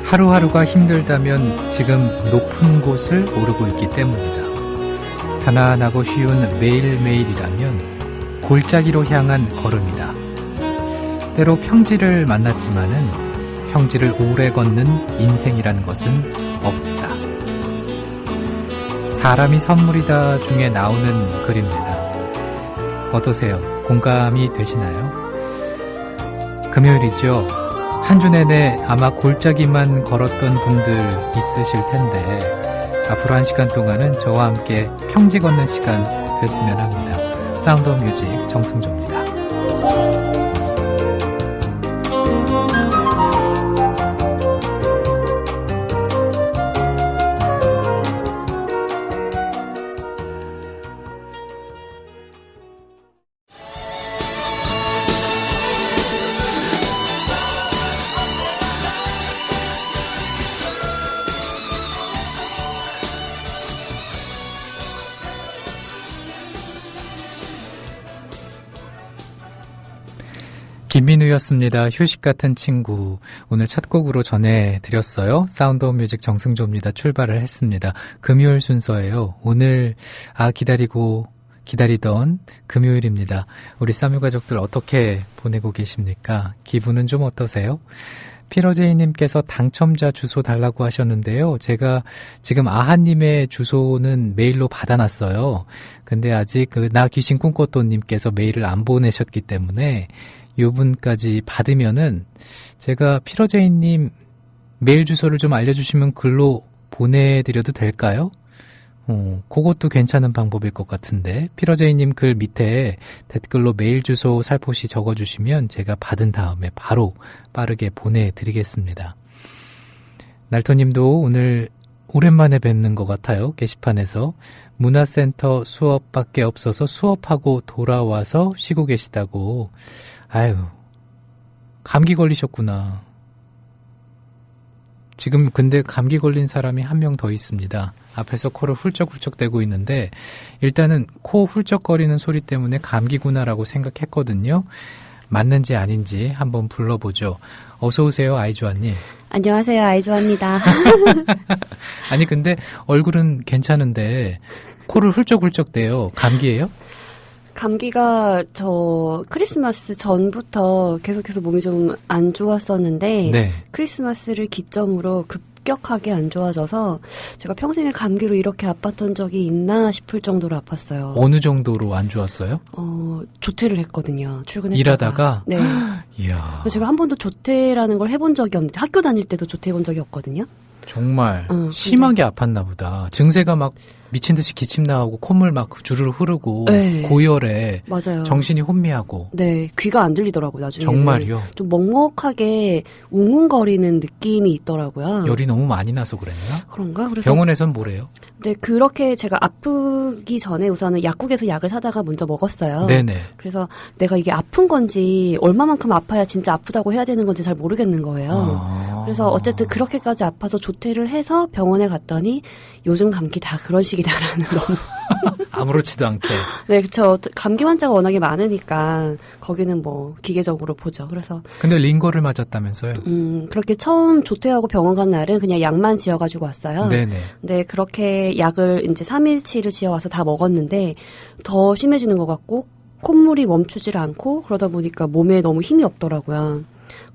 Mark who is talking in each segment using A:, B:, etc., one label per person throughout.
A: 하루하루가 힘들다면 지금 높은 곳을 오르고 있기 때문이다. 편안하고 쉬운 매일매일이라면 골짜기로 향한 걸음이다. 때로 평지를 만났지만은 평지를 오래 걷는 인생이란 것은 없다. 사람이 선물이다 중에 나오는 글입니다. 어떠세요? 공감이 되시나요? 금요일이죠. 한 주 내내 아마 골짜기만 걸었던 분들 있으실 텐데 앞으로 한 시간 동안은 저와 함께 평지 걷는 시간 됐으면 합니다. 사운드 오브 뮤직 정승조입니다. 김민우였습니다. 휴식 같은 친구. 오늘 첫 곡으로 전해드렸어요. 사운드 오브 뮤직 정승조입니다. 출발을 했습니다. 금요일 순서예요. 오늘 기다리던 금요일입니다. 우리 쌈유 가족들 어떻게 보내고 계십니까? 기분은 좀 어떠세요? 피로제이님께서 당첨자 주소 달라고 하셨는데요. 제가 지금 아하님의 주소는 메일로 받아놨어요. 근데 아직 나 귀신 꿈꿨도님께서 메일을 안 보내셨기 때문에 요분까지 받으면은 제가 피로제이님 메일 주소를 좀 알려주시면 글로 보내드려도 될까요? 그것도 괜찮은 방법일 것 같은데 피로제이님 글 밑에 댓글로 메일 주소 살포시 적어주시면 제가 받은 다음에 바로 빠르게 보내드리겠습니다. 날토님도 오늘 오랜만에 뵙는 것 같아요. 게시판에서 문화센터 수업밖에 없어서 수업하고 돌아와서 쉬고 계시다고. 아유, 감기 걸리셨구나. 지금 근데 감기 걸린 사람이 한 명 더 있습니다. 앞에서 코를 훌쩍훌쩍 대고 있는데 일단은 코 훌쩍거리는 소리 때문에 감기구나라고 생각했거든요. 맞는지 아닌지 한번 불러보죠. 어서 오세요, 아이주아님.
B: 안녕하세요, 아이주아입니다.
A: 아니 근데 얼굴은 괜찮은데 코를 훌쩍훌쩍 대요. 감기예요?
B: 감기가 저 크리스마스 전부터 계속해서 몸이 좀 안 좋았었는데 네. 크리스마스를 기점으로 급격하게 안 좋아져서 제가 평생에 감기로 이렇게 아팠던 적이 있나 싶을 정도로 아팠어요.
A: 어느 정도로 안 좋았어요?
B: 조퇴를 했거든요. 출근했다가.
A: 일하다가?
B: 네.
A: 이야.
B: 제가 한 번도 조퇴라는 걸 해본 적이 없는데 학교 다닐 때도 조퇴해본 적이 없거든요.
A: 정말 심하게 아팠나 보다. 증세가 막 미친 듯이 기침 나오고 콧물 막 주르르 흐르고 네. 고열에
B: 맞아요.
A: 정신이 혼미하고.
B: 네, 귀가 안 들리더라고요. 나중에
A: 정말요?
B: 좀 먹먹하게 웅웅거리는 느낌이 있더라고요.
A: 열이 너무 많이 나서 그랬나?
B: 그런가? 그래서
A: 병원에선 뭐래요?
B: 네, 그렇게 제가 아프기 전에 우선은 약국에서 약을 사다가 먼저 먹었어요.
A: 네네.
B: 그래서 내가 이게 아픈 건지 얼마만큼 아파야 진짜 아프다고 해야 되는 건지 잘 모르겠는 거예요. 그래서 어쨌든 그렇게까지 아파서 조퇴를 해서 병원에 갔더니 요즘 감기 다 그런 식이다라는 너무
A: 아무렇지도 않게.
B: 네, 그렇죠. 감기 환자가 워낙에 많으니까 거기는 뭐 기계적으로 보죠. 그래서
A: 근데 링거를 맞았다면서요?
B: 그렇게 처음 조퇴하고 병원 간 날은 그냥 약만 지어가지고 왔어요.
A: 네네.
B: 네, 그렇게 약을 이제 3일치를 지어와서 다 먹었는데 더 심해지는 것 같고 콧물이 멈추질 않고 그러다 보니까 몸에 너무 힘이 없더라고요.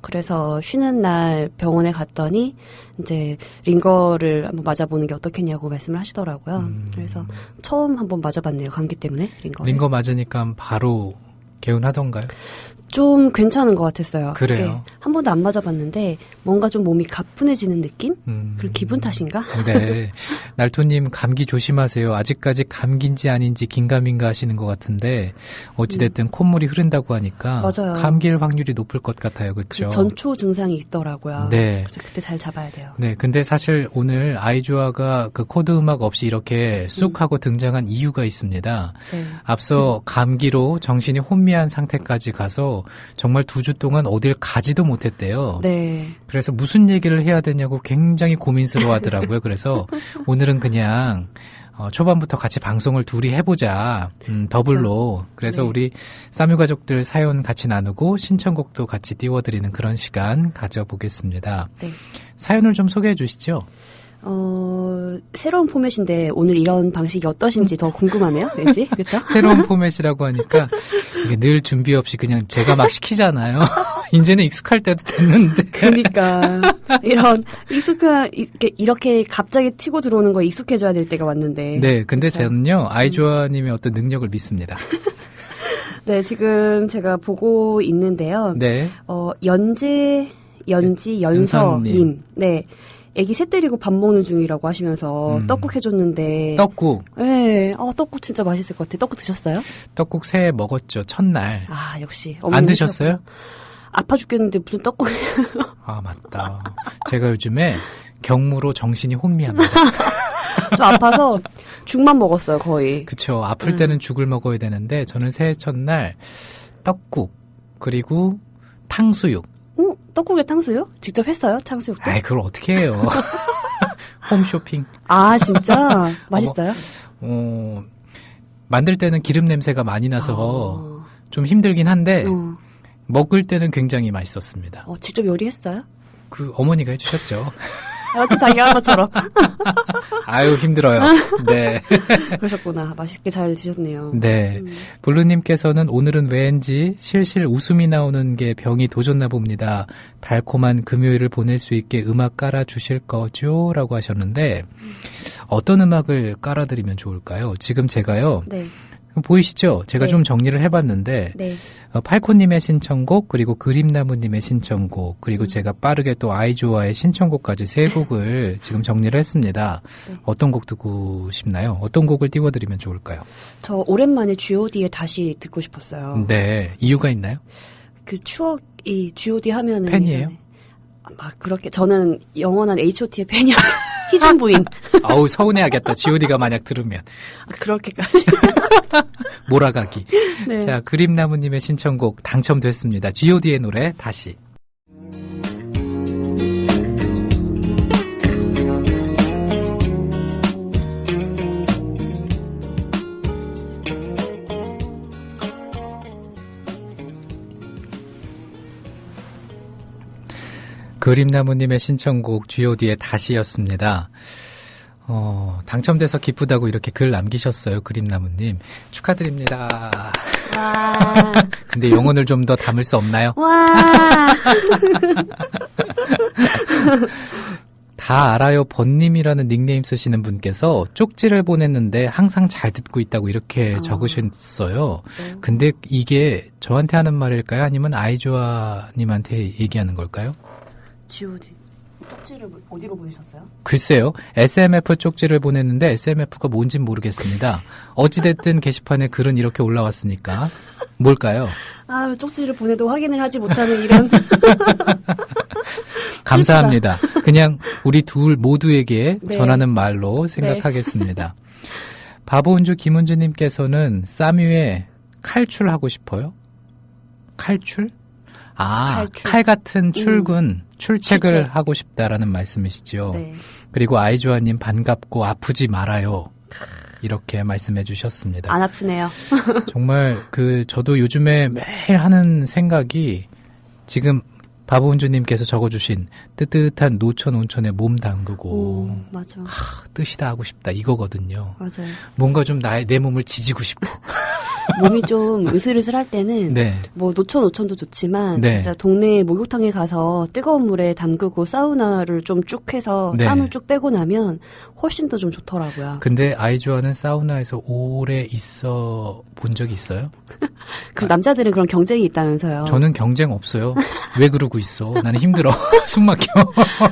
B: 그래서 쉬는 날 병원에 갔더니 이제 링거를 한번 맞아보는 게 어떻겠냐고 말씀을 하시더라고요. 그래서 처음 한번 맞아봤네요. 감기 때문에 링거
A: 맞으니까 바로 개운하던가요?
B: 좀 괜찮은 것 같았어요.
A: 그래요?
B: 한 번도 안 맞아봤는데 뭔가 좀 몸이 가뿐해지는 느낌? 그 기분 탓인가?
A: 네. 날토님 감기 조심하세요. 아직까지 감기인지 아닌지 긴가민가 하시는 것 같은데 어찌됐든 콧물이 흐른다고 하니까
B: 맞아요.
A: 감기일 확률이 높을 것 같아요. 그렇죠?
B: 그 전초 증상이 있더라고요.
A: 네.
B: 그래서 그때 잘 잡아야 돼요.
A: 네. 근데 사실 오늘 아이주아가 그 코드 음악 없이 이렇게 쑥 하고 등장한 이유가 있습니다.
B: 네.
A: 앞서 감기로 정신이 혼미한 상태까지 가서 정말 2주 동안 어딜 가지도 못했대요.
B: 네.
A: 그래서 무슨 얘기를 해야 되냐고 굉장히 고민스러워 하더라고요. 그래서 오늘은 그냥 초반부터 같이 방송을 둘이 해보자. 더블로. 그래서
B: 네.
A: 우리 쌈유 가족들 사연 같이 나누고 신청곡도 같이 띄워드리는 그런 시간 가져보겠습니다.
B: 네.
A: 사연을 좀 소개해 주시죠.
B: 새로운 포맷인데 오늘 이런 방식이 어떠신지 더 궁금하네요. 왠지 그렇죠?
A: 새로운 포맷이라고 하니까 이게 늘 준비 없이 그냥 제가 막 시키잖아요. 이제는 익숙할 때도 됐는데.
B: 그러니까 이런 이렇게 갑자기 치고 들어오는 거에 익숙해져야 될 때가 왔는데.
A: 네, 근데
B: 그렇죠?
A: 저는요 아이조아님의 어떤 능력을 믿습니다.
B: 네, 지금 제가 보고 있는데요.
A: 네.
B: 연서님.
A: 연서님.
B: 네. 애기 새 때리고 밥 먹는 중이라고 하시면서 떡국 해줬는데.
A: 떡국.
B: 네. 떡국 진짜 맛있을 것 같아요. 떡국 드셨어요?
A: 떡국 새해 먹었죠. 첫날.
B: 아, 역시.
A: 안 드셨어요?
B: 아파 죽겠는데 무슨 떡국.
A: 아, 맞다. 제가 요즘에 경무로 정신이 혼미합니다.
B: 저 아파서 죽만 먹었어요, 거의.
A: 그쵸. 아플 때는 죽을 먹어야 되는데 저는 새해 첫날 떡국 그리고 탕수육.
B: 떡국에 탕수육? 직접 했어요? 탕수육도?
A: 아이, 그걸 어떻게 해요. 홈쇼핑.
B: 아, 진짜? 맛있어요?
A: 만들 때는 기름 냄새가 많이 나서 좀 힘들긴 한데 먹을 때는 굉장히 맛있었습니다.
B: 직접 요리했어요?
A: 그 어머니가 해주셨죠.
B: 마치 자기가 한 것처럼.
A: 아유, 힘들어요. 네.
B: 그러셨구나. 맛있게 잘 드셨네요.
A: 네. 블루님께서는 오늘은 왠지 실실 웃음이 나오는 게 병이 도졌나 봅니다. 달콤한 금요일을 보낼 수 있게 음악 깔아주실 거죠? 라고 하셨는데 어떤 음악을 깔아드리면 좋을까요? 지금 제가요.
B: 네.
A: 보이시죠? 제가
B: 네.
A: 좀 정리를 해봤는데
B: 네.
A: 팔코님의 신청곡 그리고 그림나무님의 신청곡 그리고 제가 빠르게 또 아이조아의 신청곡까지 세 곡을 지금 정리를 했습니다.
B: 네.
A: 어떤 곡 듣고 싶나요? 어떤 곡을 띄워드리면 좋을까요?
B: 저 오랜만에 G.O.D에 다시 듣고 싶었어요.
A: 네. 이유가 있나요?
B: 그 추억이 G.O.D 하면은
A: 팬이에요?
B: 이제 막 그렇게 저는 영원한 H.O.T의 팬이야. 희준 부인.
A: 아우, 서운해하겠다. G.O.D가 만약 들으면.
B: 그렇게까지.
A: 몰아가기.
B: 네.
A: 자, 그림나무님의 신청곡 당첨됐습니다. G.O.D의 노래 다시. 그림나무님의 신청곡 G.O.D의 다시였습니다. 당첨돼서 기쁘다고 이렇게 글 남기셨어요. 그림나무님. 축하드립니다.
B: 와.
A: 근데 영혼을 좀 더 담을 수 없나요?
B: 와.
A: 다 알아요. 번님이라는 닉네임 쓰시는 분께서 쪽지를 보냈는데 항상 잘 듣고 있다고 이렇게 적으셨어요. 근데 이게 저한테 하는 말일까요? 아니면 아이조아님한테 얘기하는 걸까요?
B: G.O.D. 쪽지를 어디로 보내셨어요?
A: 글쎄요. SMF 쪽지를 보냈는데 SMF가 뭔진 모르겠습니다. 어찌됐든 게시판에 글은 이렇게 올라왔으니까 뭘까요?
B: 아, 쪽지를 보내도 확인을 하지 못하는 이런.
A: 감사합니다. 그냥 우리 둘 모두에게
B: 네.
A: 전하는 말로 생각하겠습니다. 바보운주 김은주님께서는 쌈유에 칼출하고 싶어요? 칼출?
B: 칼출.
A: 칼 같은 출근, 출첵을
B: 출첵.
A: 하고 싶다라는 말씀이시죠.
B: 네.
A: 그리고 아이조아님 반갑고 아프지 말아요. 이렇게 말씀해 주셨습니다.
B: 안 아프네요.
A: 정말 저도 요즘에 매일 하는 생각이 지금 바보운주님께서 적어주신 뜨뜻한 노천 온천에 몸 담그고
B: 맞아.
A: 뜻이다 하고 싶다 이거거든요.
B: 맞아요.
A: 뭔가 좀 내 몸을 지지고 싶어.
B: 몸이 좀 으슬으슬할 때는
A: 네.
B: 뭐 노천도 좋지만
A: 네.
B: 진짜 동네 목욕탕에 가서 뜨거운 물에 담그고 사우나를 좀 쭉 해서
A: 네.
B: 땀을 쭉 빼고 나면 훨씬 더 좀 좋더라고요.
A: 근데 아이조아는 사우나에서 오래 있어 본 적이 있어요?
B: 그 남자들은 그런 경쟁이 있다면서요.
A: 저는 경쟁 없어요. 왜 그러고 있어? 나는 힘들어. 숨 막혀.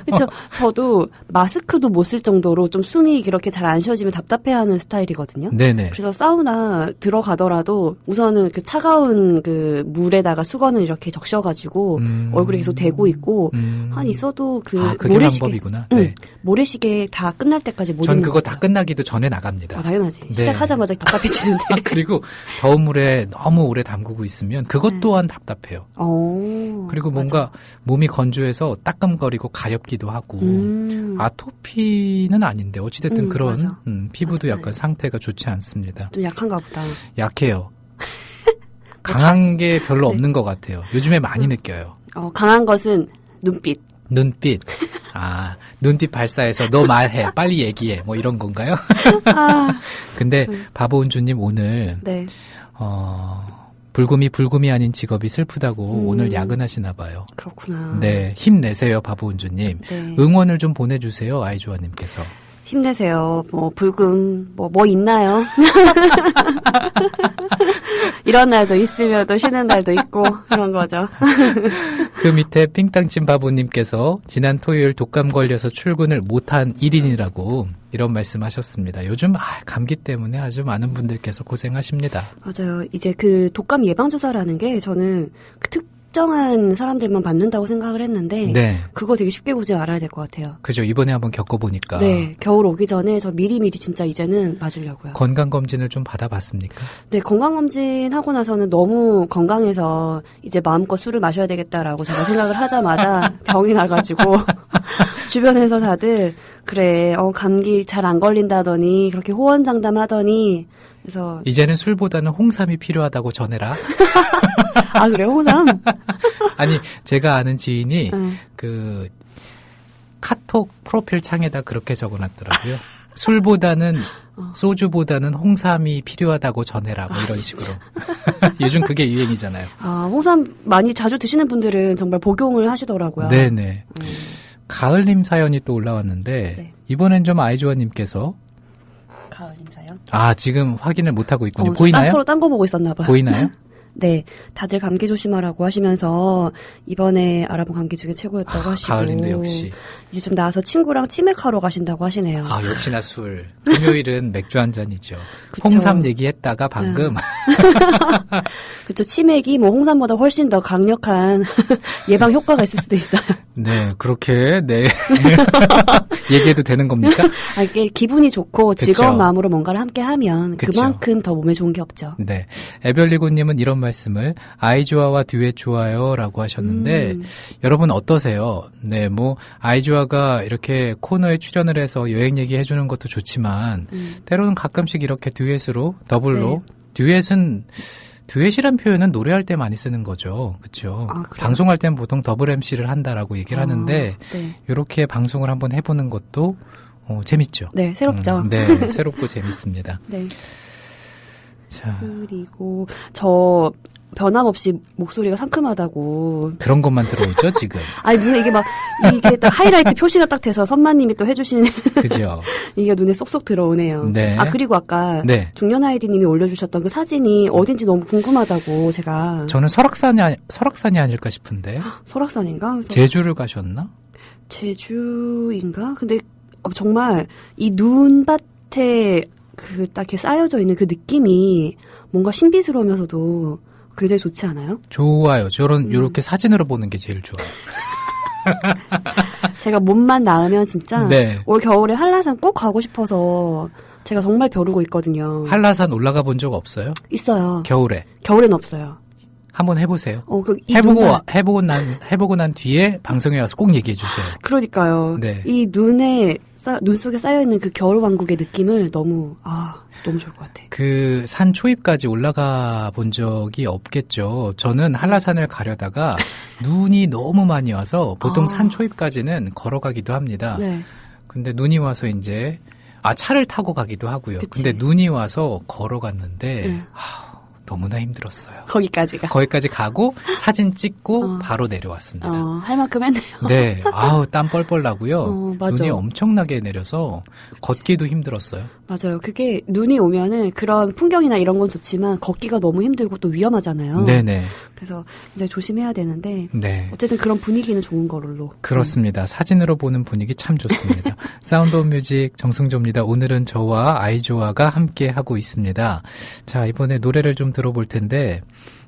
B: 그렇죠. 저도 마스크도 못 쓸 정도로 좀 숨이 그렇게 잘 안 쉬어지면 답답해하는 스타일이거든요.
A: 네네.
B: 그래서 사우나 들어가더라도 우선은 그 차가운 그 물에다가 수건을 이렇게 적셔가지고 얼굴에 계속 대고 있고 한 있어도 그
A: 그게 방법이구나. 네.
B: 모래시계 다 끝날 때까지 때까지 못
A: 전
B: 있는
A: 그거
B: 것
A: 다
B: 같아요.
A: 끝나기도 전에 나갑니다.
B: 당연하지.
A: 네.
B: 시작하자마자 답답해지는데.
A: 그리고 더운 물에 너무 오래 담그고 있으면 그것
B: 네.
A: 또한 답답해요. 그리고 뭔가 몸이 건조해서 따끔거리고 가렵기도 하고 아토피는 아닌데 어찌됐든 그런 피부도 약간 상태가 좋지 않습니다.
B: 좀 약한가 보다.
A: 약해요. 강한 게 별로 없는 것 같아요. 요즘에 많이 느껴요.
B: 강한 것은 눈빛.
A: 눈빛. 눈빛 발사해서 너 말해. 빨리 얘기해. 뭐 이런 건가요? 근데 바보은주님 오늘
B: 네.
A: 불금이 아닌 직업이 슬프다고 오늘 야근하시나 봐요.
B: 그렇구나.
A: 네, 힘내세요, 바보은주님.
B: 네.
A: 응원을 좀 보내주세요, 아이조아님께서.
B: 힘내세요. 불금 뭐 있나요? 이런 날도 있으면 또 쉬는 날도 있고 그런 거죠.
A: 그 밑에 삥땅친 바보님께서 지난 토요일 독감 걸려서 출근을 못한 1인이라고 이런 말씀하셨습니다. 요즘 감기 때문에 아주 많은 분들께서 고생하십니다.
B: 맞아요. 이제 그 독감 예방주사라는 게 저는 특정한 사람들만 받는다고 생각을 했는데
A: 네.
B: 그거 되게 쉽게 보지 말아야 될 것 같아요.
A: 그죠. 이번에 한번 겪어보니까.
B: 네. 겨울 오기 전에 저 미리미리 진짜 이제는 맞으려고요.
A: 건강검진을 좀 받아봤습니까?
B: 네. 건강검진 하고 나서는 너무 건강해서 이제 마음껏 술을 마셔야 되겠다라고 제가 생각을 하자마자 병이 나가지고 주변에서 다들 그래 감기 잘 안 걸린다더니 그렇게 호언장담하더니 그래서
A: 이제는 술보다는 홍삼이 필요하다고 전해라.
B: 그래요? 홍삼?
A: 아니 제가 아는 지인이 그 카톡 프로필 창에다 그렇게 적어놨더라고요. 술보다는 소주보다는 홍삼이 필요하다고 전해라. 뭐 이런 식으로. 요즘 그게 유행이잖아요.
B: 홍삼 많이 자주 드시는 분들은 정말 복용을 하시더라고요.
A: 네네. 가을님 사연이 또 올라왔는데
B: 네.
A: 이번엔 좀 아이조아님께서
B: 가을님 사연?
A: 지금 확인을 못하고 있군요. 보이나요?
B: 서로 딴 거 보고 있었나 봐요.
A: 보이나요?
B: 네. 다들 감기 조심하라고 하시면서 이번에 알아본 감기 중에 최고였다고 하시고
A: 가을님도 역시.
B: 이제 좀 나와서 친구랑 치맥하러 가신다고 하시네요.
A: 역시나 술. 금요일은 맥주 한 잔이죠.
B: 그쵸.
A: 홍삼 얘기했다가 방금.
B: 그쵸. 치맥이 홍삼보다 훨씬 더 강력한 예방 효과가 있을 수도 있어요.
A: 네, 그렇게, 네. 얘기해도 되는 겁니까?
B: 이게 기분이 좋고
A: 그쵸.
B: 즐거운 마음으로 뭔가를 함께 하면
A: 그쵸.
B: 그만큼 더 몸에 좋은 게 없죠.
A: 네. 에별리고님은 이런 말씀을 아이조아와 듀엣 좋아요 라고 하셨는데, 여러분 어떠세요? 네, 아이조아가 이렇게 코너에 출연을 해서 여행 얘기 해주는 것도 좋지만, 때로는 가끔씩 이렇게 듀엣으로, 더블로,
B: 네.
A: 듀엣이란 표현은 노래할 때 많이 쓰는 거죠. 그렇죠. 방송할 때는 보통 더블 MC를 한다라고 얘기를 하는데
B: 네.
A: 이렇게 방송을 한번 해보는 것도 재밌죠.
B: 네, 새롭죠.
A: 네, 새롭고 재밌습니다.
B: 네.
A: 자,
B: 그리고 저 변함없이 목소리가 상큼하다고.
A: 그런 것만 들어오죠 지금.
B: 눈에 이게 딱 하이라이트 표시가 딱 돼서 선마님이 또 해주신.
A: 그죠.
B: 이게 눈에 쏙쏙 들어오네요.
A: 네.
B: 그리고 아까
A: 네.
B: 중년아이디님이 올려주셨던 그 사진이 어딘지 너무 궁금하다고 제가.
A: 저는 설악산이 아닐까 싶은데.
B: 설악산인가? 그래서
A: 제주를 가셨나?
B: 제주인가? 근데 정말 이 눈밭에 딱 이렇게 쌓여져 있는 그 느낌이 뭔가 신비스러우면서도 굉장히 좋지 않아요?
A: 좋아요. 요렇게 사진으로 보는 게 제일 좋아요.
B: 제가 몸만 나으면 진짜
A: 네.
B: 올 겨울에 한라산 꼭 가고 싶어서 제가 정말 벼르고 있거든요.
A: 한라산 올라가 본 적 없어요?
B: 있어요.
A: 겨울엔
B: 없어요.
A: 한번 해보세요.
B: 해보고
A: 해보고 난 뒤에 방송에 와서 꼭 얘기해 주세요.
B: 그러니까요.
A: 네.
B: 이 눈 속에 쌓여있는 그 겨울왕국의 느낌을 너무 좋을 것 같아.
A: 그 산 초입까지 올라가 본 적이 없겠죠. 저는 한라산을 가려다가 눈이 너무 많이 와서 보통 산 초입까지는 걸어가기도 합니다.
B: 네.
A: 근데 눈이 와서 이제 차를 타고 가기도 하고요.
B: 그치.
A: 근데 눈이 와서 걸어갔는데
B: 네.
A: 너무나 힘들었어요.
B: 거기까지
A: 가고 사진 찍고 바로 내려왔습니다.
B: 할 만큼 했네요.
A: 네, 땀 뻘뻘 나고요.
B: 맞아.
A: 눈이 엄청나게 내려서 걷기도 힘들었어요.
B: 맞아요. 그게 눈이 오면은 그런 풍경이나 이런 건 좋지만 걷기가 너무 힘들고 또 위험하잖아요.
A: 네네.
B: 그래서 굉장히 조심해야 되는데
A: 네.
B: 어쨌든 그런 분위기는 좋은 걸로.
A: 그렇습니다. 사진으로 보는 분위기 참 좋습니다. 사운드 오브 뮤직 정승조입니다. 오늘은 저와 아이조아가 함께 하고 있습니다. 자, 이번에 노래를 좀 들어볼 텐데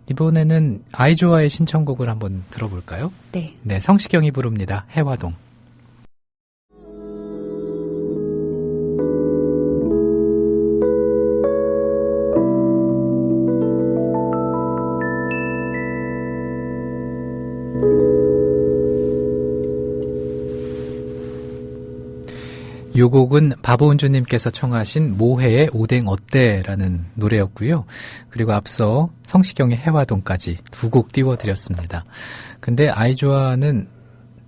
A: 이번에는 아이조아의 신청곡을 한번 들어볼까요?
B: 네.
A: 네, 성시경이 부릅니다. 해화동. 요 곡은 바보은주님께서 청하신 모해의 오뎅 어때라는 노래였고요. 그리고 앞서 성시경의 해화동까지 두 곡 띄워드렸습니다. 근데 아이조아는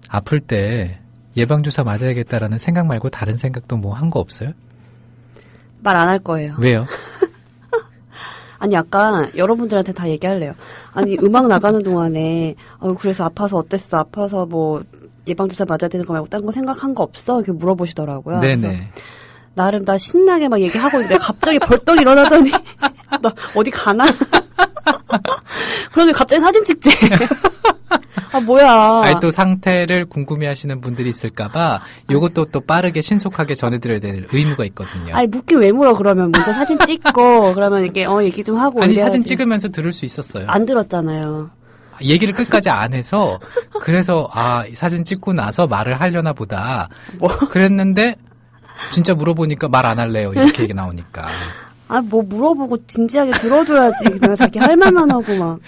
A: 아플 때 예방주사 맞아야겠다라는 생각 말고 다른 생각도 뭐 한 거 없어요?
B: 말 안 할 거예요.
A: 왜요?
B: 아니 아까 여러분들한테 다 얘기할래요. 아니 음악 나가는 동안에 그래서 아파서 어땠어? 아파서 뭐 예방주사 맞아야 되는 거 말고 딴 거 생각한 거 없어? 이렇게 물어보시더라고요.
A: 네네.
B: 나름 나 신나게 막 얘기하고 있는데 갑자기 벌떡 일어나더니 나 어디 가나? 그러더니 갑자기 사진 찍지. 아 뭐야.
A: 아니 또 상태를 궁금해하시는 분들이 있을까봐 요것도 또 빠르게 신속하게 전해드려야 될 의무가 있거든요.
B: 아니 묻긴 왜 물어 그러면 먼저 사진 찍고 그러면 이렇게 얘기 좀 하고
A: 아니
B: 이래야지.
A: 사진 찍으면서 들을 수 있었어요.
B: 안 들었잖아요.
A: 얘기를 끝까지 안 해서 그래서 사진 찍고 나서 말을 하려나 보다.
B: 뭐
A: 그랬는데 진짜 물어보니까 말 안 할래요. 이렇게 얘기 나오니까.
B: 뭐 물어보고 진지하게 들어줘야지. 그냥 자기 할 말만 하고 막.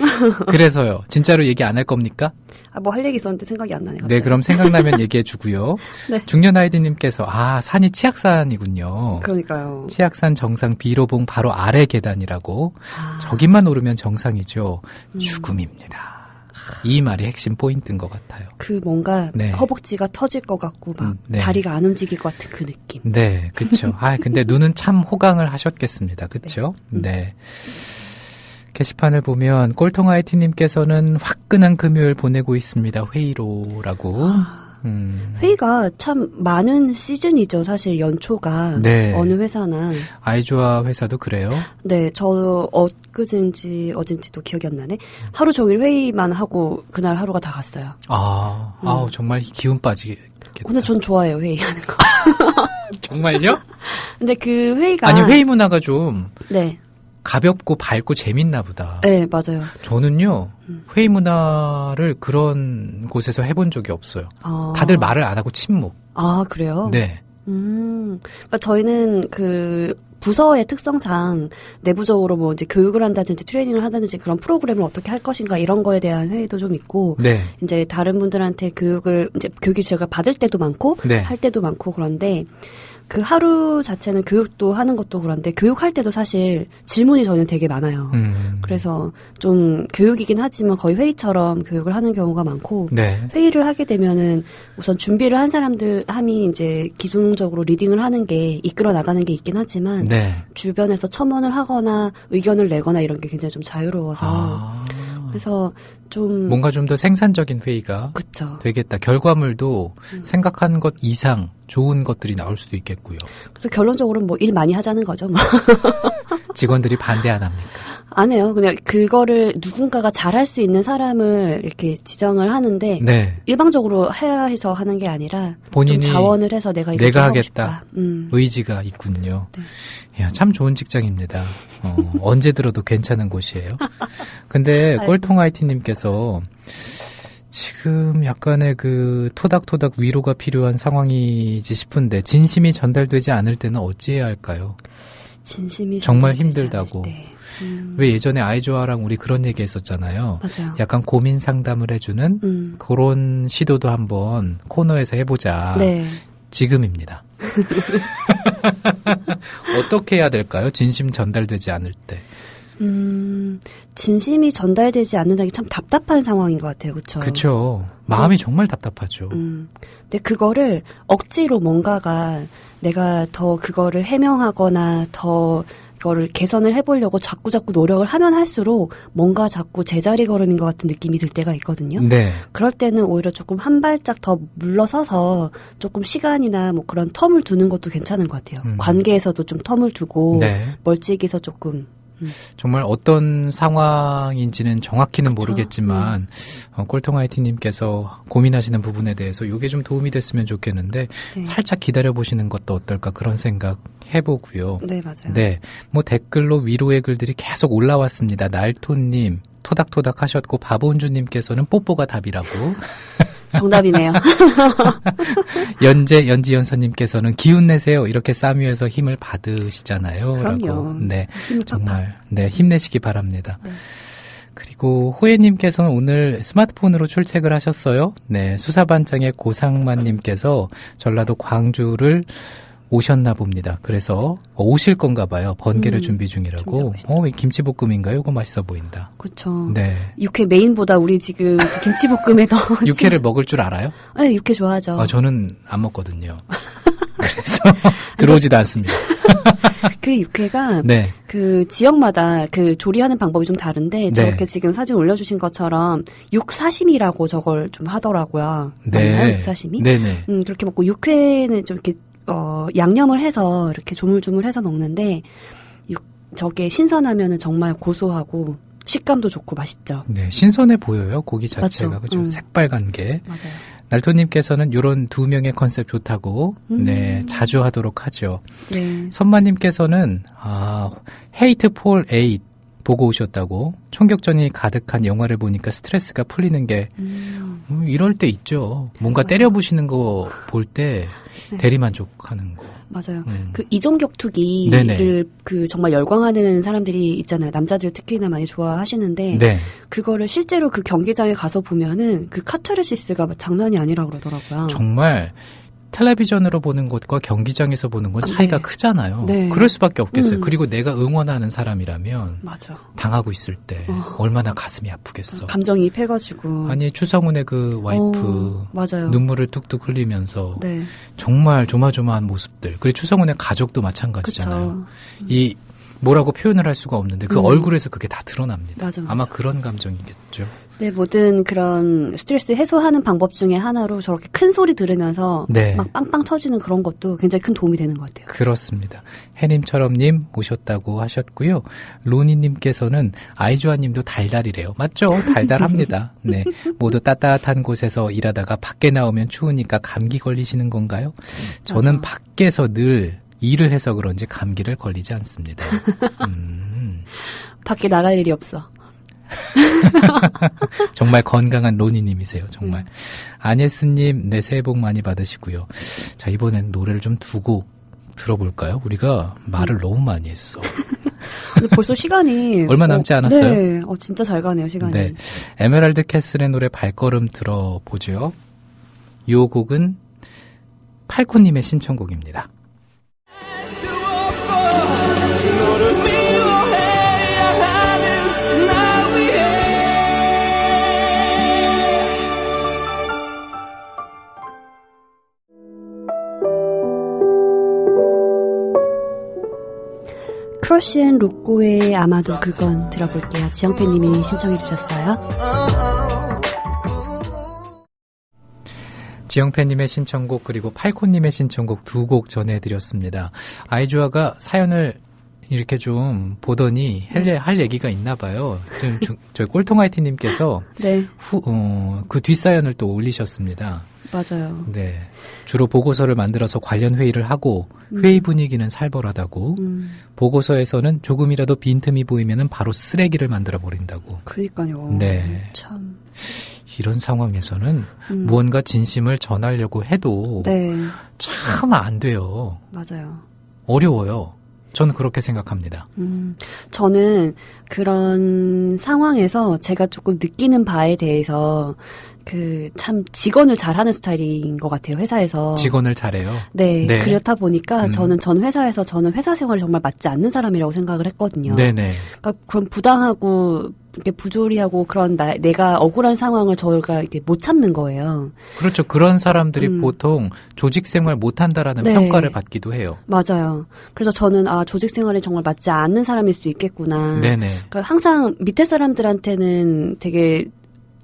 A: 그래서요. 진짜로 얘기 안 할 겁니까?
B: 뭐 할 얘기 있었는데 생각이 안 나네. 갑자기.
A: 네, 그럼 생각나면 얘기해 주고요.
B: 네.
A: 중년 아이디님께서 산이 치악산이군요.
B: 그러니까요.
A: 치악산 정상 비로봉 바로 아래 계단이라고. 저기만 오르면 정상이죠. 죽음입니다. 이 말이 핵심 포인트인 것 같아요.
B: 그 뭔가
A: 네.
B: 허벅지가 터질 것 같고 막
A: 네.
B: 다리가 안 움직일 것 같은 그 느낌.
A: 네, 그렇죠. 근데 눈은 참 호강을 하셨겠습니다. 그렇죠? 네. 게시판을 보면 꼴통아이티님께서는 화끈한 금요일 보내고 있습니다. 회의로라고.
B: 회의가 참 많은 시즌이죠. 사실 연초가.
A: 네.
B: 어느 회사나.
A: 아이조아 회사도 그래요?
B: 네. 저 엊그젠지 어젠지도 기억이 안 나네. 하루 종일 회의만 하고 그날 하루가 다 갔어요.
A: 아우 정말 기운 빠지겠다.
B: 근데 전 좋아해요. 회의하는 거.
A: 정말요?
B: 근데 그 회의가.
A: 아니 회의 문화가 좀
B: 네.
A: 가볍고 밝고 재밌나 보다.
B: 네, 맞아요.
A: 저는요, 회의 문화를 그런 곳에서 해본 적이 없어요. 다들 말을 안 하고 침묵.
B: 아, 그래요?
A: 네.
B: 그러니까 저희는 그 부서의 특성상 내부적으로 뭐 이제 교육을 한다든지 트레이닝을 한다든지 그런 프로그램을 어떻게 할 것인가 이런 거에 대한 회의도 좀 있고,
A: 네.
B: 이제 다른 분들한테 교육을 제가 받을 때도 많고,
A: 네.
B: 할 때도 많고 그런데, 그 하루 자체는 교육도 하는 것도 그런데 교육할 때도 사실 질문이 저는 되게 많아요. 그래서 좀 교육이긴 하지만 거의 회의처럼 교육을 하는 경우가 많고
A: 네.
B: 회의를 하게 되면은 우선 준비를 한 사람이 이제 기존적으로 리딩을 하는 게 이끌어 나가는 게 있긴 하지만
A: 네.
B: 주변에서 첨언을 하거나 의견을 내거나 이런 게 굉장히 좀 자유로워서 그래서 좀
A: 뭔가 좀 더 생산적인 회의가
B: 그쵸.
A: 되겠다. 결과물도 생각한 것 이상 좋은 것들이 나올 수도 있겠고요.
B: 그래서 결론적으로는 뭐 일 많이 하자는 거죠. 뭐.
A: 직원들이 반대 안 합니까?
B: 안 해요. 그냥 그거를 누군가가 잘할 수 있는 사람을 이렇게 지정을 하는데
A: 네.
B: 일방적으로 해라 해서 하는 게 아니라
A: 본인이
B: 좀 자원을 해서 내가 이거
A: 내가
B: 하고
A: 하겠다.
B: 싶다.
A: 의지가 있군요.
B: 네.
A: 야, 참 좋은 직장입니다. 언제 들어도 괜찮은 곳이에요. 근데 꼴통아이티님께서 지금 약간의 그 토닥토닥 위로가 필요한 상황이지 싶은데 진심이 전달되지 않을 때는 어찌해야 할까요?
B: 진심이
A: 정말
B: 전달되지
A: 힘들다고.
B: 않을 때.
A: 왜 예전에 아이조아랑 우리 그런 얘기 했었잖아요.
B: 맞아요.
A: 약간 고민 상담을 해주는 그런 시도도 한번 코너에서 해보자.
B: 네.
A: 지금입니다. 어떻게 해야 될까요? 진심 전달되지 않을 때.
B: 진심이 전달되지 않는다는 게 참 답답한 상황인 것 같아요. 그렇죠?
A: 그렇죠. 마음이 정말 답답하죠.
B: 근데 그거를 억지로 뭔가가 내가 더 그거를 해명하거나 더 이거를 개선을 해보려고 자꾸 노력을 하면 할수록 뭔가 자꾸 제자리 걸음인 것 같은 느낌이 들 때가 있거든요.
A: 네.
B: 그럴 때는 오히려 조금 한 발짝 더 물러서서 조금 시간이나 뭐 그런 텀을 두는 것도 괜찮은 것 같아요. 관계에서도 좀 텀을 두고
A: 네.
B: 멀찍이서 조금.
A: 정말 어떤 상황인지는 정확히는
B: 그쵸?
A: 모르겠지만 꼴통아이티님께서 고민하시는 부분에 대해서 이게 좀 도움이 됐으면 좋겠는데
B: 네.
A: 살짝 기다려보시는 것도 어떨까 그런 생각 해보고요.
B: 네, 맞아요.
A: 네, 뭐 댓글로 위로의 글들이 계속 올라왔습니다. 날토님 토닥토닥 하셨고 바본주님께서는 뽀뽀가 답이라고.
B: 정답이네요.
A: 연지연서님께서는 기운 내세요. 이렇게 싸미에서 힘을 받으시잖아요.
B: 그럼요.
A: 라고. 네,
B: 힘을
A: 정말 네 힘내시기 바랍니다.
B: 네.
A: 그리고 호예님께서는 오늘 스마트폰으로 출첵을 하셨어요. 네, 수사반장의 고상만님께서 전라도 광주를 오셨나 봅니다. 그래서 오실 건가 봐요. 번개를 준비 중이라고. 이 김치볶음인가요? 이거 맛있어 보인다.
B: 그렇죠.
A: 네.
B: 육회 메인보다 우리 지금 김치볶음에 더
A: 육회를 먹을 줄 알아요?
B: 네, 육회 좋아하죠.
A: 저는 안 먹거든요. 그래서 들어오지도 않습니다.
B: 그 육회가
A: 네.
B: 그 지역마다 그 조리하는 방법이 좀 다른데 저렇게
A: 네.
B: 지금 사진 올려주신 것처럼 육사심이라고 저걸 좀 하더라고요.
A: 네.
B: 맞나요? 육사심이?
A: 네네.
B: 그렇게 먹고 육회는 좀 이렇게 양념을 해서 이렇게 조물조물해서 먹는데 저게 신선하면은 정말 고소하고 식감도 좋고 맛있죠.
A: 네, 신선해 보여요. 고기 자체가. 그죠? 새빨간 게.
B: 맞아요.
A: 날토님께서는 이런 두 명의 컨셉 좋다고 네 자주 하도록 하죠.
B: 네.
A: 선마님께서는 헤이트 폴 8 보고 오셨다고 총격전이 가득한 영화를 보니까 스트레스가 풀리는 게 이럴 때 있죠. 뭔가
B: 맞아.
A: 때려부시는 거 볼 때 대리만족하는 거.
B: 맞아요. 그 이종격투기를 그 정말 열광하는 사람들이 있잖아요. 남자들 특히나 많이 좋아하시는데
A: 네.
B: 그거를 실제로 그 경기장에 가서 보면은 그 카타르시스가 장난이 아니라 그러더라고요.
A: 정말 텔레비전으로 보는 것과 경기장에서 보는 건 차이가
B: 네.
A: 크잖아요.
B: 네.
A: 그럴 수밖에 없겠어요. 그리고 내가 응원하는 사람이라면
B: 맞아.
A: 당하고 있을 때 얼마나 가슴이 아프겠어.
B: 감정이입해가지고.
A: 아니 추성훈의 그 와이프
B: 맞아요.
A: 눈물을 뚝뚝 흘리면서
B: 네.
A: 정말 조마조마한 모습들. 그리고 추성훈의 가족도 마찬가지잖아요.
B: 그쵸.
A: 이 뭐라고 표현을 할 수가 없는데 그 얼굴에서 그게 다 드러납니다.
B: 맞아.
A: 아마 그런 감정이겠죠.
B: 네, 모든 그런 스트레스 해소하는 방법 중에 하나로 저렇게 큰 소리 들으면서
A: 네.
B: 막 빵빵 터지는 그런 것도 굉장히 큰 도움이 되는 것 같아요.
A: 그렇습니다. 해님처럼님 오셨다고 하셨고요. 로니님께서는 아이주아님도 달달이래요. 맞죠? 달달합니다. 네, 모두 따뜻한 곳에서 일하다가 밖에 나오면 추우니까 감기 걸리시는 건가요? 저는
B: 맞아.
A: 밖에서 늘 일을 해서 그런지 감기를 걸리지 않습니다.
B: 밖에 나갈 일이 없어.
A: 정말 건강한 로니님이세요. 정말. 아네스님, 네, 새해 복 많이 받으시고요. 자, 이번엔 노래를 좀 두고 들어볼까요? 우리가 말을 너무 많이 했어.
B: 근데 벌써 시간이
A: 얼마 남지 않았어요?
B: 네, 진짜 잘 가네요 시간이.
A: 네, 에메랄드 캐슬의 노래 발걸음 들어보죠. 이 곡은 팔코님의 신청곡입니다.
B: 크러쉬 앤 로꼬의 아마도 그건 들어볼게요. 지영팬님이 신청해 주셨어요.
A: 지영팬님의 신청곡 그리고 팔코님의 신청곡 두 곡 전해드렸습니다. 아이주아가 사연을 이렇게 좀 보더니 할 얘기가 있나 봐요. 지금 저희 꼴통아이티님께서
B: 네.
A: 그 뒷사연을 또 올리셨습니다.
B: 맞아요.
A: 네, 주로 보고서를 만들어서 관련 회의를 하고 회의 분위기는 살벌하다고 보고서에서는 조금이라도 빈틈이 보이면은 바로 쓰레기를 만들어 버린다고.
B: 그러니까요.
A: 네.
B: 참.
A: 이런 상황에서는 무언가 진심을 전하려고 해도
B: 네.
A: 참 안 돼요.
B: 맞아요.
A: 어려워요. 저는 그렇게 생각합니다.
B: 저는 그런 상황에서 제가 조금 느끼는 바에 대해서 참 직원을 잘하는 스타일인 것 같아요, 회사에서.
A: 직원을 잘해요?
B: 네.
A: 네.
B: 그렇다 보니까 저는 회사 생활이 정말 맞지 않는 사람이라고 생각을 했거든요.
A: 네네.
B: 그러니까 그런 부당하고 이렇게 부조리하고 그런 내가 억울한 상황을 저희가 이렇게 못 참는 거예요.
A: 그렇죠. 그런 사람들이 보통 조직 생활 못 한다라는
B: 네.
A: 평가를 받기도 해요.
B: 맞아요. 그래서 저는 조직 생활이 정말 맞지 않는 사람일 수 있겠구나.
A: 네네.
B: 그러니까 항상 밑에 사람들한테는 되게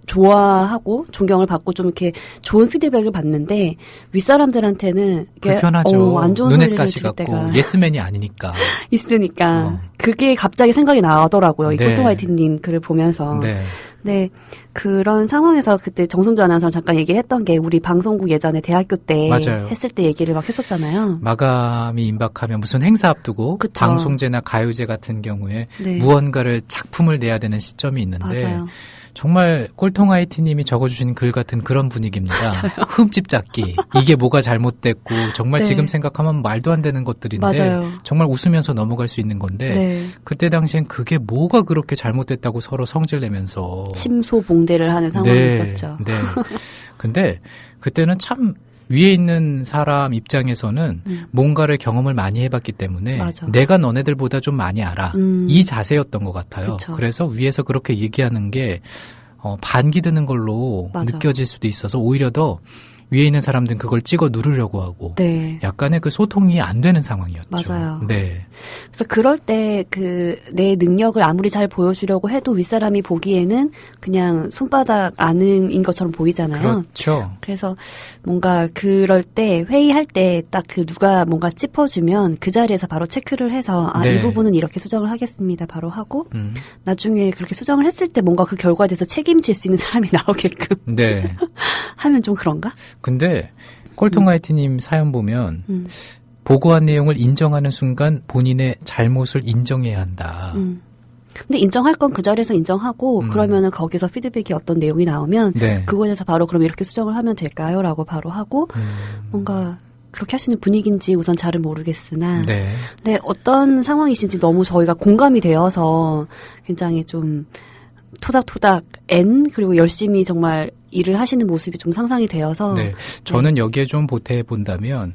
B: 좋아하고 존경을 받고 좀 이렇게 좋은 피드백을 받는데 윗사람들한테는
A: 불편하죠.
B: 안 좋은
A: 눈엣
B: 소리를
A: 가시
B: 들을
A: 같고
B: 때가
A: 예스맨이 아니니까.
B: 있으니까 그게 갑자기 생각이 나더라고요. 이
A: 네.
B: 꼴통화이트님 글을 보면서.
A: 네.
B: 네, 그런 상황에서 그때 정성주 아나운서랑 잠깐 얘기를 했던 게 우리 방송국 예전에 대학교 때
A: 맞아요.
B: 했을 때 얘기를 막 했었잖아요.
A: 마감이 임박하면 무슨 행사 앞두고
B: 그쵸.
A: 방송제나 가요제 같은 경우에
B: 네.
A: 무언가를 작품을 내야 되는 시점이 있는데
B: 맞아요.
A: 정말 꼴통아이티님이 적어주신 글 같은 그런 분위기입니다. 흠집 잡기. 이게 뭐가 잘못됐고 정말
B: 네.
A: 지금 생각하면 말도 안 되는 것들인데
B: 맞아요.
A: 정말 웃으면서 넘어갈 수 있는 건데
B: 네.
A: 그때 당시엔 그게 뭐가 그렇게 잘못됐다고 서로 성질내면서
B: 침소봉대를 하는 상황이 있었죠.
A: 네. 근데 그때는 참 위에 있는 사람 입장에서는 뭔가를 경험을 많이 해봤기 때문에
B: 맞아.
A: 내가 너네들보다 좀 많이 알아. 이 자세였던 것 같아요.
B: 그쵸.
A: 그래서 위에서 그렇게 얘기하는 게 반기 드는 걸로
B: 맞아.
A: 느껴질 수도 있어서 오히려 더 위에 있는 사람들은 그걸 찍어 누르려고 하고
B: 네.
A: 약간의 그 소통이 안 되는 상황이었죠.
B: 맞아요.
A: 네.
B: 그래서 그럴 때 내 능력을 아무리 잘 보여주려고 해도 윗사람이 보기에는 그냥 손바닥 안인 것처럼 보이잖아요.
A: 그렇죠.
B: 그래서 뭔가 그럴 때 회의할 때 딱 그 누가 뭔가 짚어주면 그 자리에서 바로 체크를 해서
A: 네.
B: 이 부분은 이렇게 수정을 하겠습니다. 바로 하고 나중에 그렇게 수정을 했을 때 뭔가 그 결과에 대해서 책임질 수 있는 사람이 나오게끔
A: 네.
B: 하면 좀 그런가?
A: 근데 꼴통아이티님 사연 보면 보고한 내용을 인정하는 순간 본인의 잘못을 인정해야 한다.
B: 근데 인정할 건 그 자리에서 인정하고 그러면은 거기서 피드백이 어떤 내용이 나오면
A: 네.
B: 그거에 대해서 바로 그럼 이렇게 수정을 하면 될까요? 라고 바로 하고 뭔가 그렇게 할 수 있는 분위기인지 우선 잘은 모르겠으나
A: 네.
B: 근데 어떤 상황이신지 너무 저희가 공감이 되어서 굉장히 좀 토닥토닥 그리고 열심히 정말 일을 하시는 모습이 좀 상상이 되어서
A: 네. 저는 여기에 좀 보태해 본다면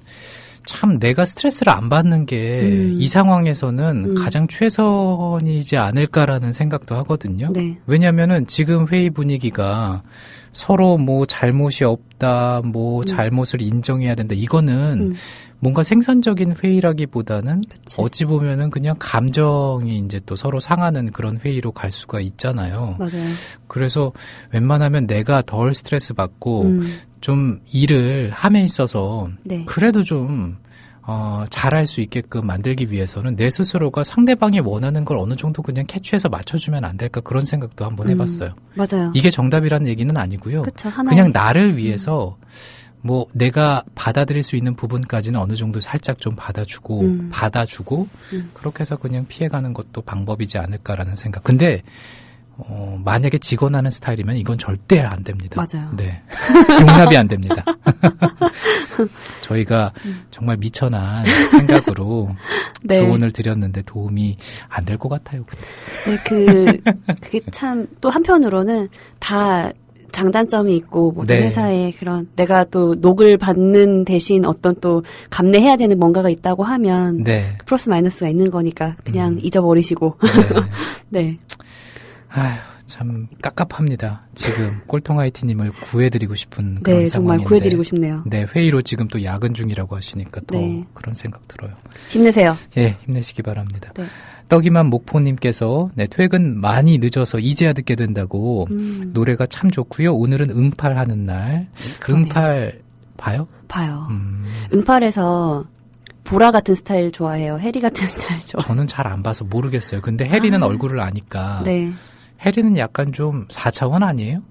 A: 참 내가 스트레스를 안 받는 게 이 상황에서는 가장 최선이지 않을까라는 생각도 하거든요.
B: 네.
A: 왜냐하면은 지금 회의 분위기가 서로 뭐 잘못이 없다, 뭐 잘못을 인정해야 된다. 이거는 뭔가 생산적인 회의라기보다는
B: 그치.
A: 어찌 보면은 그냥 감정이 이제 또 서로 상하는 그런 회의로 갈 수가 있잖아요.
B: 맞아요.
A: 그래서 웬만하면 내가 덜 스트레스 받고 좀 일을 함에 있어서
B: 네.
A: 그래도 좀 잘할 수 있게끔 만들기 위해서는 내 스스로가 상대방이 원하는 걸 어느 정도 그냥 캐치해서 맞춰주면 안 될까 그런 생각도 한번 해봤어요.
B: 맞아요.
A: 이게 정답이라는 얘기는 아니고요.
B: 그쵸,
A: 그냥 나를 위해서 뭐 내가 받아들일 수 있는 부분까지는 어느 정도 살짝 좀 받아주고 그렇게 해서 그냥 피해가는 것도 방법이지 않을까라는 생각. 근데 만약에 직언하는 스타일이면 이건 절대 안 됩니다.
B: 맞아요.
A: 네. 용납이 안 됩니다. 저희가 정말 미천한 생각으로
B: 네.
A: 조언을 드렸는데 도움이 안 될 것 같아요.
B: 네, 그게 참 또 한편으로는 다 장단점이 있고 모든
A: 네.
B: 회사에 그런 내가 또 녹을 받는 대신 어떤 또 감내해야 되는 뭔가가 있다고 하면
A: 네.
B: 플러스 마이너스가 있는 거니까 그냥 잊어버리시고
A: 네.
B: 네.
A: 아휴, 참 깝깝합니다. 지금 꼴통아이티님을 구해드리고 싶은 그런
B: 네,
A: 상황인데.
B: 정말 구해드리고 싶네요.
A: 네, 회의로 지금 또 야근 중이라고 하시니까 더
B: 네.
A: 그런 생각 들어요.
B: 힘내세요.
A: 예, 힘내시기 바랍니다.
B: 네.
A: 떡이만 목포님께서 퇴근 많이 늦어서 이제야 듣게 된다고 노래가 참 좋고요. 오늘은 응팔하는 날.
B: 그러네요.
A: 응팔 봐요?
B: 봐요. 응팔에서 보라 같은 스타일 좋아해요. 해리 같은 스타일 좋아해요.
A: 저는 잘 안 봐서 모르겠어요. 근데 해리는 얼굴을 아니까.
B: 네.
A: 해리는 약간 좀 4차원 아니에요?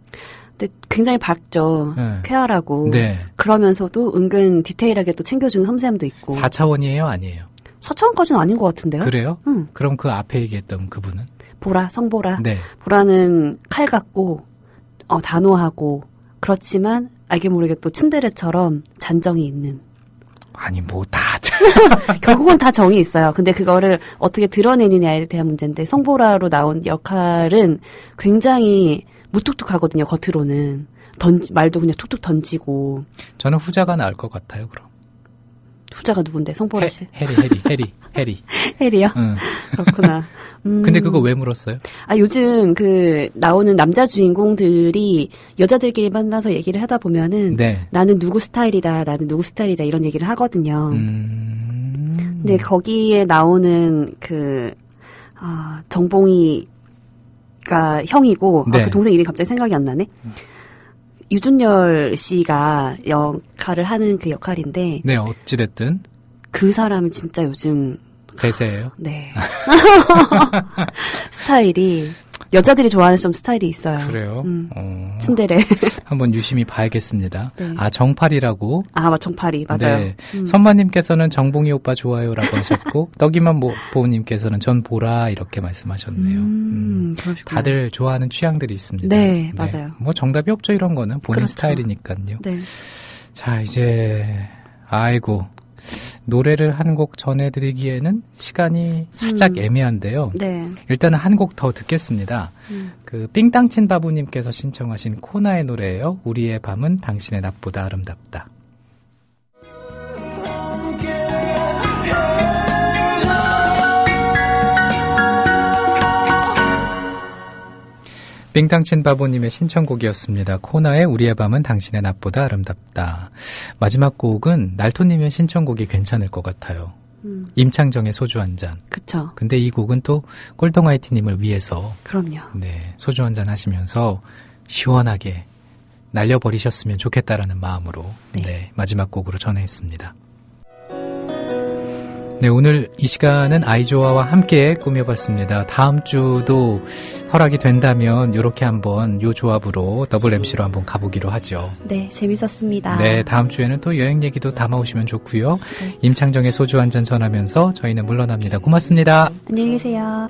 B: 근데 굉장히 밝죠.
A: 네.
B: 쾌활하고.
A: 네.
B: 그러면서도 은근 디테일하게 또 챙겨주는 섬세함도 있고.
A: 4차원이에요? 아니에요?
B: 4차원까지는 아닌 것 같은데요?
A: 그래요?
B: 응.
A: 그럼 그 앞에 얘기했던 그분은?
B: 보라, 성보라.
A: 네.
B: 보라는 칼 같고, 단호하고, 그렇지만 알게 모르게 또 츤데레처럼 잔정이 있는.
A: 아니, 뭐 다들.
B: 결국은 다 정이 있어요. 근데 그거를 어떻게 드러내느냐에 대한 문제인데, 성보라로 나온 역할은 굉장히 무뚝뚝하거든요, 겉으로는. 말도 그냥 툭툭 던지고.
A: 저는 후자가 나을 것 같아요, 그럼.
B: 후자가 누군데? 성보라 씨?
A: 해리.
B: 해리요?
A: 응.
B: 그렇구나.
A: 근데 그거 왜 물었어요?
B: 요즘 나오는 남자 주인공들이 여자들끼리 만나서 얘기를 하다 보면은
A: 네.
B: 나는 누구 스타일이다, 이런 얘기를 하거든요. 근데 거기에 나오는 정봉이가 형이고,
A: 네.
B: 그 동생 이름이 갑자기 생각이 안 나네? 유준열 씨가 역할을 하는 그 역할인데,
A: 네, 어찌됐든.
B: 그 사람은 진짜 요즘,
A: 대세예요.
B: 네. 스타일이, 여자들이 좋아하는 좀 스타일이 있어요.
A: 그래요?
B: 츤데레.
A: 한번 유심히 봐야겠습니다.
B: 네.
A: 정팔이라고.
B: 정팔이, 맞아요.
A: 네. 선마님께서는 정봉이 오빠 좋아요라고 하셨고, 떡이만 보님께서는 전 보라 이렇게 말씀하셨네요.
B: 그러시구나.
A: 다들 좋아하는 취향들이 있습니다.
B: 네, 맞아요.
A: 뭐 정답이 없죠, 이런 거는. 본인
B: 그렇죠.
A: 스타일이니까요.
B: 네.
A: 자, 이제, 노래를 한 곡 전해드리기에는 시간이 살짝 애매한데요.
B: 네.
A: 일단은 한 곡 더 듣겠습니다. 삥땅친 바부님께서 신청하신 코나의 노래예요. 우리의 밤은 당신의 낮보다 아름답다. 빙탕친 바보님의 신청곡이었습니다. 코나의 우리의 밤은 당신의 낮보다 아름답다. 마지막 곡은 날토님의 신청곡이 괜찮을 것 같아요. 임창정의 소주 한 잔.
B: 그쵸.
A: 근데 이 곡은 또 꼴통화이트님을 위해서
B: 그럼요.
A: 네, 소주 한 잔 하시면서 시원하게 날려버리셨으면 좋겠다라는 마음으로 네, 마지막 곡으로 전해했습니다. 네, 오늘 이 시간은 아이조아와 함께 꾸며봤습니다. 다음 주도 허락이 된다면 이렇게 한번 요 조합으로 더블 MC로 한번 가보기로 하죠.
B: 네, 재밌었습니다.
A: 네, 다음 주에는 또 여행 얘기도 담아오시면 좋고요. 네. 임창정의 소주 한 잔 전하면서 저희는 물러납니다. 고맙습니다.
B: 안녕히 계세요.